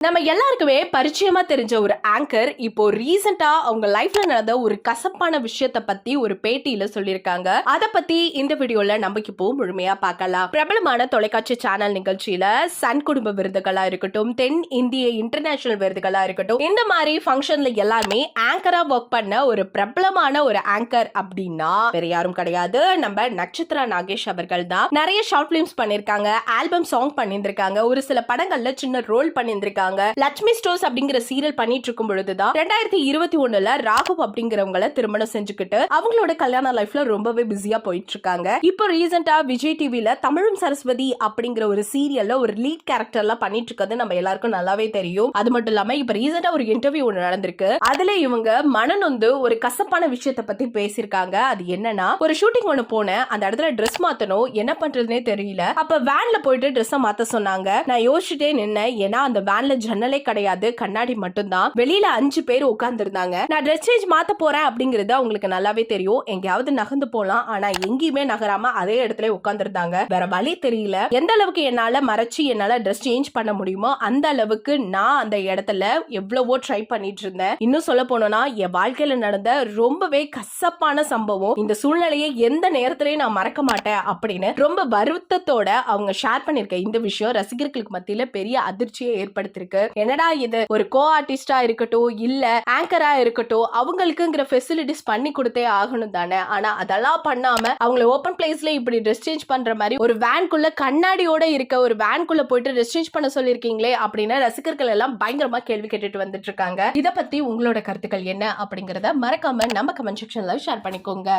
நம்ம எல்லாருக்குமே பரிச்சயமா தெரிஞ்ச ஒரு ஆங்கர் இப்போ ரீசெண்டா அவங்க லைஃப்ல நடந்த ஒரு கசப்பான விஷயத்த பத்தி ஒரு பேட்டியில சொல்லியிருக்காங்க. அத பத்தி இந்த வீடியோல நம்ம இப்போ முழுமையா பார்க்கலாம். பிரபலமான தொலைக்காட்சி சேனல் நிகழ்ச்சியில சன் குடும்ப விருதுகளா இருக்கட்டும், தென் இந்திய இன்டர்நேஷனல் விருதுகளா இருக்கட்டும், இந்த மாதிரி ஃபங்க்ஷன்ல எல்லாமே ஆங்கரா ஒர்க் பண்ண ஒரு பிரபலமான ஒரு ஆங்கர் அப்படின்னா வேற யாரும் கிடையாது, நம்ம நட்சத்திரா நாகேஷ் அவர்கள் தான். நிறைய ஷார்ட் பிலிம்ஸ் பண்ணிருக்காங்க, ஆல்பம் சாங் பண்ணியிருக்காங்க, ஒரு சில படங்கள்ல சின்ன ரோல் பண்ணியிருக்காங்க. லட்சுமி ஸ்டோர்ஸ் அப்படிங்கிற சீரியல் பண்ணிட்டு இருக்கும் பொழுதுதான் 2021 ராகவ் அப்படிங்கிறவங்கள திருமணம் செஞ்சுக்கிட்டு அவங்களோட கல்யாண லைஃப்ல ரொம்பவே பிஸியா போயிட்டு இருக்காங்க. இப்போ ரீசெண்டா விஜய் டிவில தமிழும் சரஸ்வதி அப்படிங்கிற ஒரு சீரியல்ல ஒரு லீட் கேரக்டர்ல பண்ணிட்டு இருக்கிறது நம்ம எல்லாருக்கும் நல்லாவே தெரியும். அது மட்டும் இல்லாம இப்ப ரீசெண்டா ஒரு இன்டர்வியூ ஒன்று நடந்திருக்கு. அதுல இவங்க மனநொந்து ஒரு கசப்பான விஷயத்தை பத்தி பேசியிருக்காங்க. அது என்னன்னா, ஒரு ஷூட்டிங் ஒண்ணு போனேன், அந்த இடத்துல ட்ரெஸ் மாத்தணும், என்ன பண்றதுனே தெரியல. அப்ப வேன்ல போயிட்டு ட்ரெஸ் மாத்த சொன்னாங்க. நான் யோசிச்சுட்டே நின்னேன், ஏன்னா அந்த வேன்ல ஜன்னலே கிடையாது, கண்ணாடி மட்டும்தான். வெளியில 5 பேர் உட்கார்ந்து இருந்தாங்க. நான் ட்ரெஸ் சேஞ்ச் மாத்த போறேன் அப்படிங்கிறது அவங்களுக்கு நல்லாவே தெரியும். எங்கேயாவது நகர்ந்து போலாம், ஆனா எங்கேயுமே நகராம அதே இடத்துல உட்கார்ந்து இருந்தாங்க. வேற வழி தெரியல. எந்த அளவுக்கு என்னால மறைச்சு என்னால ட்ரெஸ் சேஞ்ச் பண்ண முடியுமோ அந்த அளவுக்கு நான் அந்த இடத்துல எவ்வளவோ ட்ரை பண்ணிட்டு இருந்தேன். இன்னும் சொல்ல போனோம்னா, என் வாழ்க்கையில நடந்த ரொம்பவே கசப்பான சம்பவம். இந்த சூழ்நிலையை எந்த நேரத்திலையும் நான் மறக்க மாட்டேன் அப்படின்னு ரொம்ப வருத்தத்தோட அவங்க ஷேர் பண்ணிருக்க இந்த விஷயம் ரசிகர்களுக்கு மத்தியில பெரிய அதிர்ச்சியை ஏற்படுத்திருக்கு. என்னடா இது, ஒரு கோ ஆர்டிஸ்டா இருக்கட்டும், இல்ல ஆங்கரா இருக்கட்டும், அவங்களுக்குங்கிற ஃபெசிலிட்டிஸ் பண்ணி கொடுத்தே ஆகணும் தானே. ஆனா அதெல்லாம் பண்ணாம அவங்கள ஓபன் பிளேஸ்ல இப்படி ட்ரெஸ் சேஞ்ச் பண்ற மாதிரி ஒரு வேன்குள்ள கண்ணாடியோட இருக்க ஒரு வேன்குள்ள போயிட்டு ட்ரெஸ் சேஞ்ச் பண்ண சொல்லிருக்கீங்களே அப்படின்னு ரசிகர்கள் எல்லாம் பயங்கரமா கேள்வி கேட்டுட்டு வந்துட்டு இருக்காங்க. இத பத்தி உங்களோட கருத்துக்கள் என்ன அப்படிங்கறத மறக்காம நம்ம கமெண்ட் செக்ஷன்ல ஷேர் பண்ணிக்கோங்க.